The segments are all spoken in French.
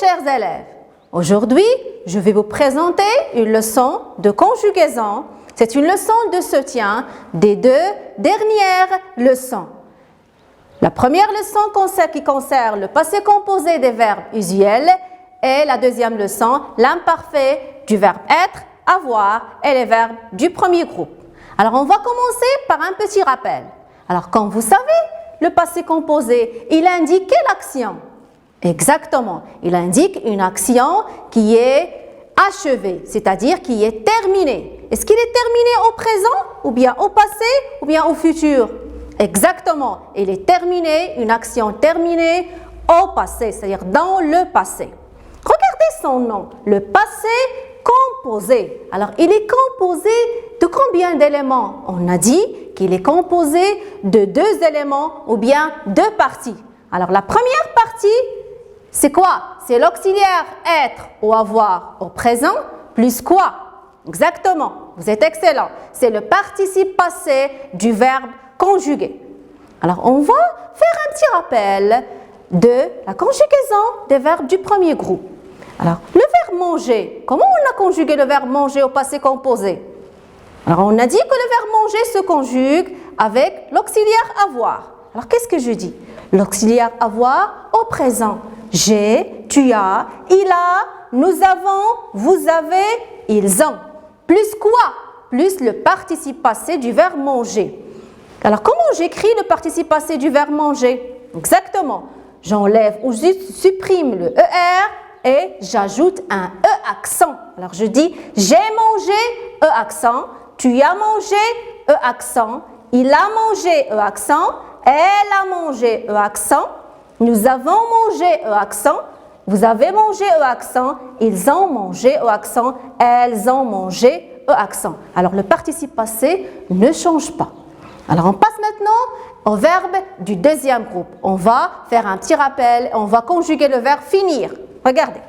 chers élèves, aujourd'hui, je vais vous présenter une leçon de conjugaison. C'est une leçon de soutien des deux dernières leçons. La première leçon qui concerne le passé composé des verbes usuels et la deuxième leçon, l'imparfait du verbe être, avoir et les verbes du premier groupe. Alors, on va commencer par un petit rappel. Alors, comme vous savez, le passé composé, il indique quelle action? Exactement, il indique une action qui est achevée, c'est-à-dire qui est terminée. Est-ce qu'il est terminé au présent, ou bien au passé, ou bien au futur? Exactement, il est terminé, une action terminée au passé, c'est-à-dire dans le passé. Regardez son nom, le passé composé. Alors, il est composé de combien d'éléments? On a dit qu'il est composé de deux éléments ou bien deux parties. Alors, la première partie, c'est quoi? C'est l'auxiliaire être ou avoir au présent plus quoi? Exactement, vous êtes excellent. C'est le participe passé du verbe conjugué. Alors, on va faire un petit rappel de la conjugaison des verbes du premier groupe. Alors, le verbe manger, comment on a conjugué le verbe manger au passé composé? Alors, on a dit que le verbe manger se conjugue avec l'auxiliaire avoir. Alors, qu'est-ce que je dis? L'auxiliaire avoir au présent. J'ai, tu as, il a, nous avons, vous avez, ils ont. Plus quoi? Plus le participe passé du verbe manger. Alors, comment j'écris le participe passé du verbe manger? Exactement. J'enlève ou je supprime le ER et j'ajoute un E accent. Alors, je dis j'ai mangé, E accent, tu as mangé, E accent, il a mangé, E accent, elle a mangé, E accent, nous avons mangé, E accent, vous avez mangé, E accent, ils ont mangé, E accent, elles ont mangé, E accent. Alors, le participe passé ne change pas. Alors, on passe maintenant au verbe du deuxième groupe. On va faire un petit rappel, on va conjuguer le verbe finir. Regardez.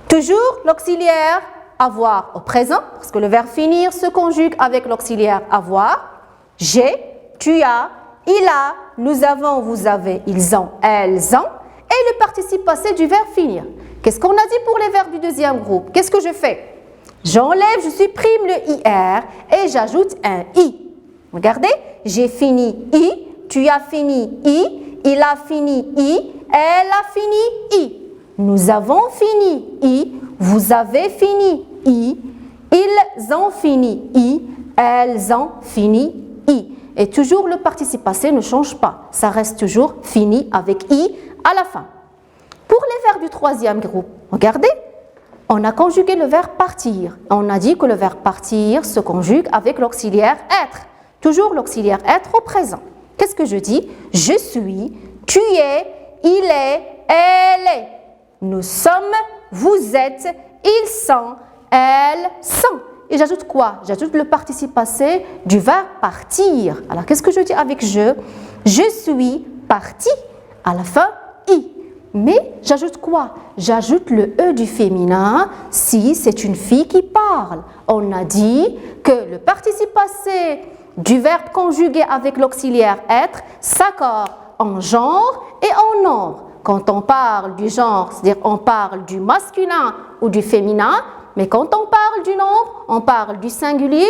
Toujours l'auxiliaire avoir au présent, parce que le verbe finir se conjugue avec l'auxiliaire avoir. J'ai, tu as, il a, nous avons, vous avez, ils ont, elles ont. Et le participe passé du verbe finir. Qu'est-ce qu'on a dit pour les verbes du deuxième groupe? Qu'est-ce que je fais? J'enlève, je supprime le IR et j'ajoute un I. Regardez, j'ai fini I, tu as fini I, il a fini I, elle a fini I. Nous avons fini I, vous avez fini I, ils ont fini I, elles ont fini I. Et toujours le participe passé ne change pas, ça reste toujours fini avec I à la fin. Pour les verbes du troisième groupe, regardez, on a conjugué le verbe partir. On a dit que le verbe partir se conjugue avec l'auxiliaire être. Toujours l'auxiliaire être au présent. Qu'est-ce que je dis? Je suis, tu es, il est, elle est. Nous sommes, vous êtes, ils sont, elles sont. Et j'ajoute quoi? J'ajoute le participe passé du verbe partir. Alors, qu'est-ce que je dis avec je? Je suis parti. À la fin, I. Mais j'ajoute quoi? J'ajoute le E du féminin si c'est une fille qui parle. On a dit que le participe passé du verbe conjugué avec l'auxiliaire être s'accorde en genre et en nombre. Quand on parle du genre, c'est-à-dire on parle du masculin ou du féminin, mais quand on parle du nombre, on parle du singulier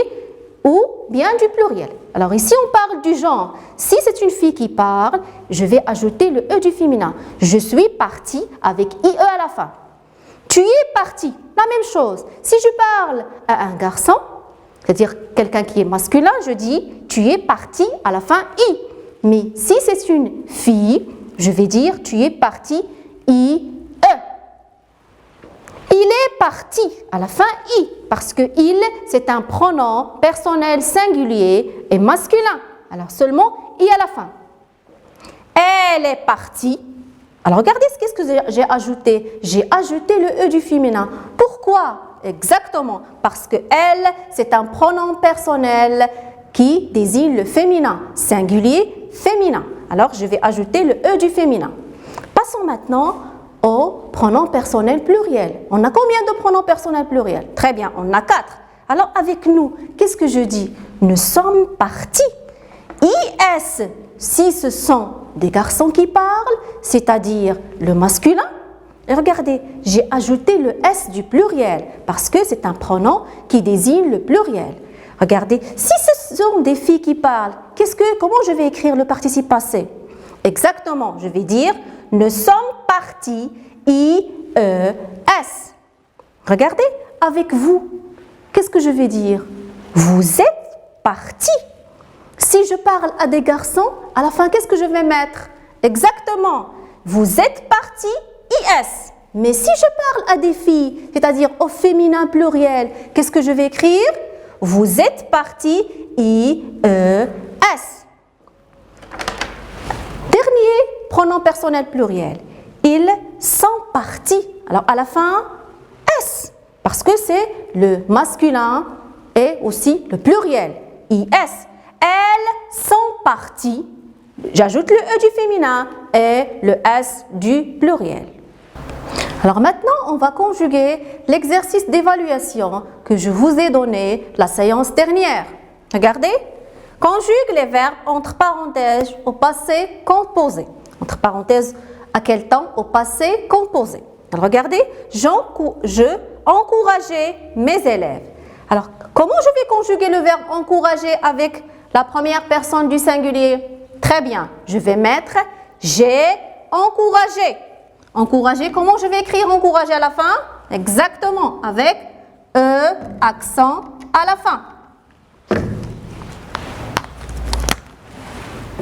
ou bien du pluriel. Alors ici, on parle du genre. Si c'est une fille qui parle, je vais ajouter le E du féminin. Je suis partie avec IE à la fin. Tu es parti, la même chose. Si je parle à un garçon, c'est-à-dire quelqu'un qui est masculin, je dis tu es parti à la fin I. Mais si c'est une fille, je vais dire tu es parti IE. Il est parti à la fin I, parce que il, c'est un pronom personnel singulier et masculin. Alors seulement I à la fin. Elle est partie. Alors regardez ce que j'ai ajouté. J'ai ajouté le E du féminin. Pourquoi? Exactement, parce que elle, c'est un pronom personnel qui désigne le féminin, singulier, féminin. Alors, je vais ajouter le E du féminin. Passons maintenant au pronom personnel pluriel. On a combien de pronoms personnels pluriels? Très bien, on a 4. Alors, avec nous, qu'est-ce que je dis? Nous sommes partis. Si ce sont des garçons qui parlent, c'est-à-dire le masculin, Et regardez, j'ai ajouté le S du pluriel parce que c'est un pronom qui désigne le pluriel. Regardez, si ce sont des filles qui parlent, comment je vais écrire le participe passé? Exactement, je vais dire « Nous sommes partis » I-E-S. Regardez, avec vous, qu'est-ce que je vais dire? Vous êtes partis. Si je parle à des garçons, à la fin, qu'est-ce que je vais mettre? Exactement, vous êtes partis, IS. Mais si je parle à des filles, c'est-à-dire au féminin pluriel, qu'est-ce que je vais écrire? Vous êtes partis, IES. Dernier pronom personnel pluriel. Ils sont partis. Alors à la fin, S, parce que c'est le masculin et aussi le pluriel, IS. Elles sont parties. J'ajoute le E du féminin et le S du pluriel. Alors maintenant, on va conjuguer l'exercice d'évaluation que je vous ai donné la séance dernière. Regardez, conjugue les verbes entre parenthèses au passé composé. Entre parenthèses, à quel temps? Au passé composé. Alors regardez, je encourageais mes élèves. Alors, comment je vais conjuguer le verbe encourager avec la première personne du singulier? Très bien, je vais mettre j'ai encouragé. Encourager, comment je vais écrire encourager à la fin? Exactement, avec E, accent à la fin.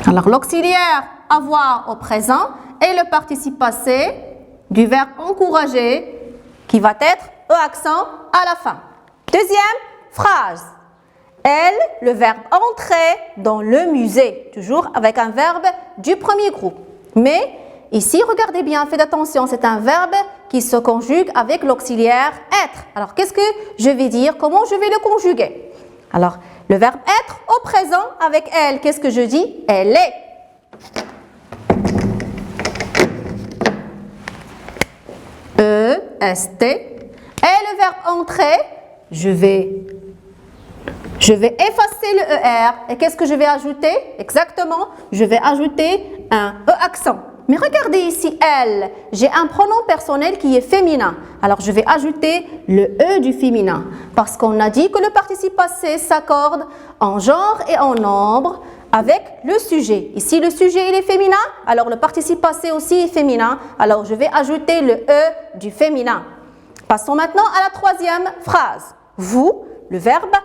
Alors l'auxiliaire avoir au présent et le participe passé du verbe encourager qui va être E, accent à la fin. Deuxième phrase. Elle, le verbe entrer dans le musée, toujours avec un verbe du premier groupe. Mais ici, regardez bien, faites attention, c'est un verbe qui se conjugue avec l'auxiliaire être. Alors, qu'est-ce que je vais dire? Comment je vais le conjuguer? Alors, le verbe être au présent avec elle, qu'est-ce que je dis? Elle est. E-S-T. Et le verbe entrer, je vais effacer le ER et qu'est-ce que je vais ajouter? Exactement, je vais ajouter un E accent. Mais regardez ici, elle, j'ai un pronom personnel qui est féminin. Alors je vais ajouter le E du féminin parce qu'on a dit que le participe passé s'accorde en genre et en nombre avec le sujet. Ici, le sujet il est féminin, alors le participe passé aussi est féminin. Alors je vais ajouter le E du féminin. Passons maintenant à la troisième phrase. Vous, le verbe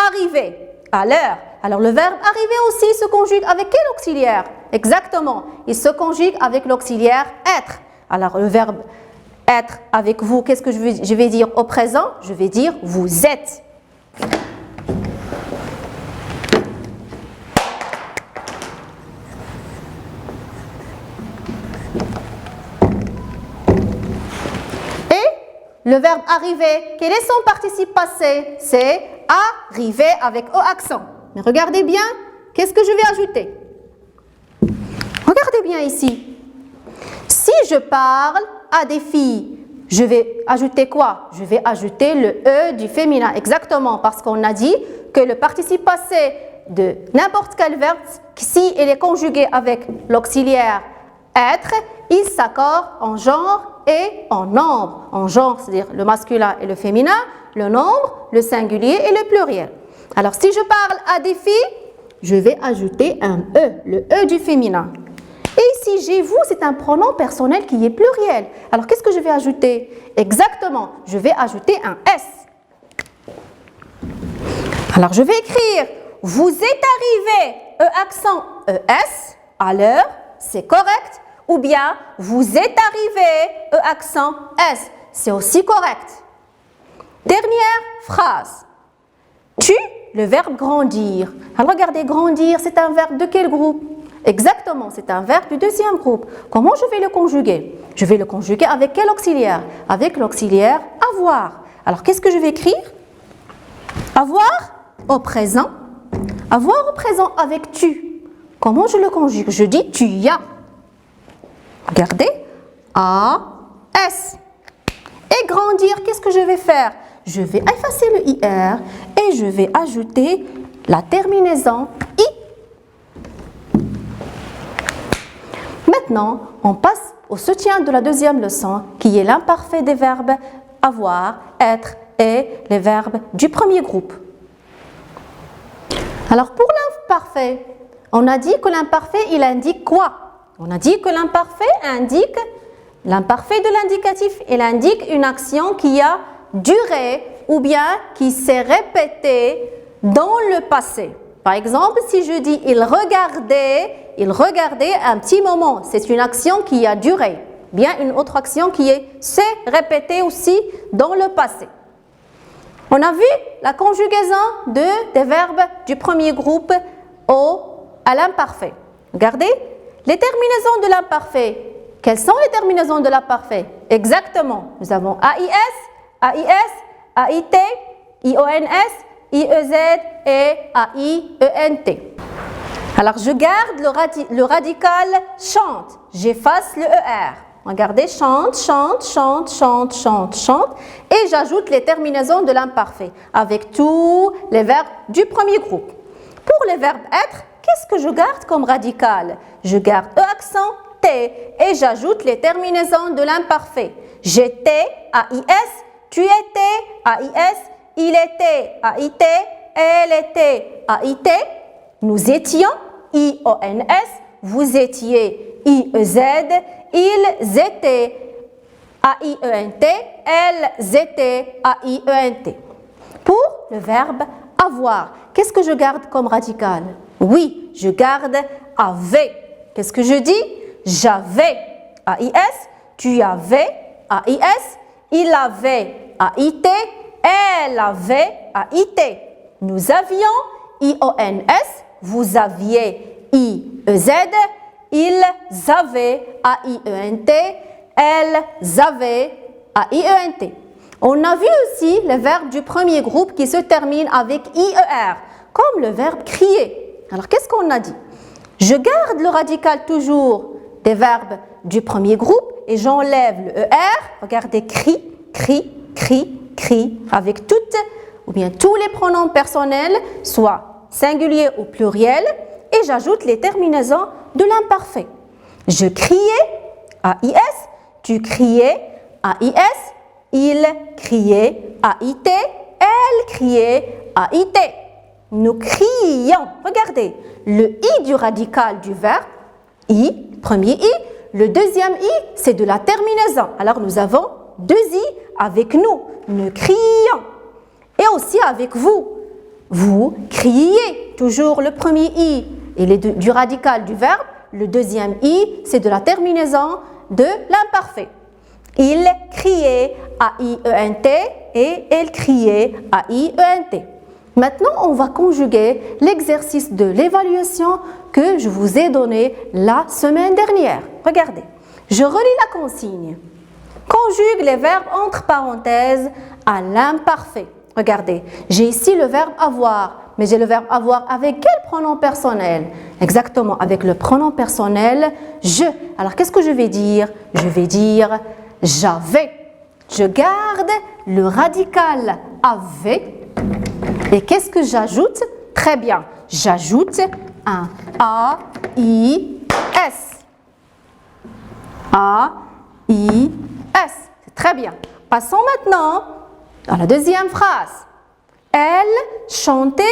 arriver, à l'heure. Alors le verbe arriver aussi se conjugue avec quel auxiliaire? Exactement, il se conjugue avec l'auxiliaire être. Alors le verbe être avec vous, qu'est-ce que je vais dire au présent? Je vais dire vous êtes. Le verbe arriver, quel est son participe passé? C'est arriver avec O accent. Mais regardez bien, qu'est-ce que je vais ajouter? Regardez bien ici. Si je parle à des filles, je vais ajouter quoi? Je vais ajouter le E du féminin, exactement, parce qu'on a dit que le participe passé de n'importe quel verbe, si il est conjugué avec l'auxiliaire être, il s'accorde en genre et en nombre. En genre, c'est-à-dire le masculin et le féminin, le nombre, le singulier et le pluriel. Alors, si je parle à des filles, je vais ajouter un E, le E du féminin. Et ici, j'ai vous, c'est un pronom personnel qui est pluriel. Alors, qu'est-ce que je vais ajouter? Exactement, je vais ajouter un S. Alors, je vais écrire « Vous êtes arrivé » E accent ES, à l'heure, c'est correct. Ou bien, vous êtes arrivé, E accent S, c'est aussi correct. Dernière phrase. Tu, le verbe grandir. Alors regardez, grandir, c'est un verbe de quel groupe? Exactement, c'est un verbe du deuxième groupe. Comment je vais le conjuguer? Je vais le conjuguer avec quel auxiliaire? Avec l'auxiliaire avoir. Alors qu'est-ce que je vais écrire? Avoir au présent. Avoir au présent avec tu. Comment je le conjugue? Je dis tu y as. Regardez, A, S. Et grandir, qu'est-ce que je vais faire? Je vais effacer le IR et je vais ajouter la terminaison I. Maintenant, on passe au soutien de la deuxième leçon, qui est l'imparfait des verbes avoir, être et les verbes du premier groupe. Alors pour l'imparfait, on a dit que l'imparfait, il indique quoi? On a dit que l'imparfait de l'indicatif, il indique une action qui a duré ou bien qui s'est répétée dans le passé. Par exemple, si je dis il regardait un petit moment, c'est une action qui a duré. Bien une autre action qui s'est répétée aussi dans le passé. On a vu la conjugaison des verbes du premier groupe à l'imparfait. Regardez, les terminaisons de l'imparfait. Quelles sont les terminaisons de l'imparfait? Exactement, nous avons AIS, AIT, IONS, IEZ et AIENT. Alors, je garde le radical chante. J'efface le ER. Regardez, chante, chante, chante, chante, chante, chante. Et j'ajoute les terminaisons de l'imparfait avec tous les verbes du premier groupe. Pour les verbes être, qu'est-ce que je garde comme radical? Je garde E accent, T et j'ajoute les terminaisons de l'imparfait. J'étais, AIS, tu étais, AIS, il était, AIT, elle était, AIT, nous étions, IONS, vous étiez, IEZ, ils étaient, AIENT, elles étaient, AIENT. Pour le verbe avoir, qu'est-ce que je garde comme radical? Oui, je garde avait. Qu'est-ce que je dis? J'avais, AIS, tu avais, AIS, il avait, AIT, elle avait, AIT. Nous avions, IONS, vous aviez, IEZ, ils avaient, AIENT, elles avaient, AIENT. On a vu aussi le verbe du premier groupe qui se termine avec IER, comme le verbe crier. Alors, qu'est-ce qu'on a dit? Je garde le radical toujours des verbes du premier groupe et j'enlève le ER. Regardez, crie, crie, crie, crie, avec toutes ou bien tous les pronoms personnels, soit singulier ou pluriel, et j'ajoute les terminaisons de l'imparfait. Je criais, AIS, tu criais, AIS, il criait, AIT, elle criait, AIT. Nous crions. Regardez, le I du radical du verbe, I, premier I, le deuxième I, c'est de la terminaison. Alors nous avons deux I avec nous. Nous crions. Et aussi avec vous. Vous criez. Toujours le premier I et du radical du verbe. Le deuxième I, c'est de la terminaison de l'imparfait. Il criait, AIENT, et elle criait, AIENT. Maintenant, on va conjuguer l'exercice de l'évaluation que je vous ai donné la semaine dernière. Regardez, je relis la consigne. Conjugue les verbes entre parenthèses à l'imparfait. Regardez, j'ai ici le verbe avoir, mais j'ai le verbe avoir avec quel pronom personnel? Exactement, avec le pronom personnel je. Alors, qu'est-ce que je vais dire? Je vais dire j'avais. Je garde le radical avait. Et qu'est-ce que j'ajoute? Très bien, j'ajoute un A-I-S. A-I-S. C'est très bien. Passons maintenant dans la deuxième phrase. Elle chantait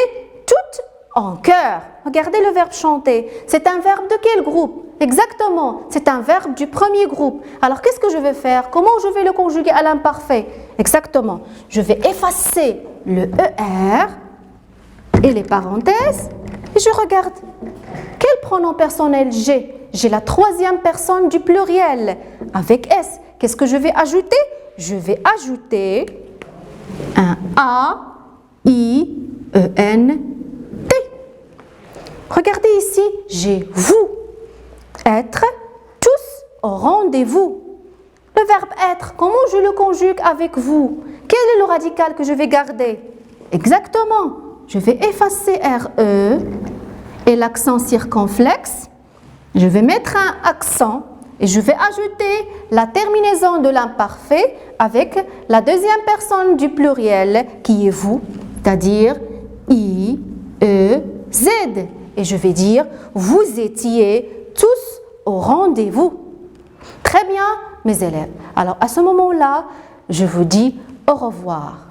toutes en chœur. Regardez le verbe chanter. C'est un verbe de quel groupe? Exactement, c'est un verbe du premier groupe. Alors, qu'est-ce que je vais faire? Comment je vais le conjuguer à l'imparfait? Exactement, je vais effacer le ER et les parenthèses et je regarde. Quel pronom personnel j'ai? J'ai la troisième personne du pluriel avec S. Qu'est-ce que je vais ajouter? Je vais ajouter un A-I-E-N-T. Regardez ici, j'ai vous. Être, tous au rendez-vous. Le verbe être, comment je le conjugue avec vous? Quel est le radical que je vais garder? Exactement, je vais effacer RE et l'accent circonflexe. Je vais mettre un accent et je vais ajouter la terminaison de l'imparfait avec la deuxième personne du pluriel qui est vous, c'est-à-dire I, E, Z. Et je vais dire, vous étiez tous au rendez-vous. Très Très bien, mes élèves. Alors, à ce moment-là, je vous dis au revoir.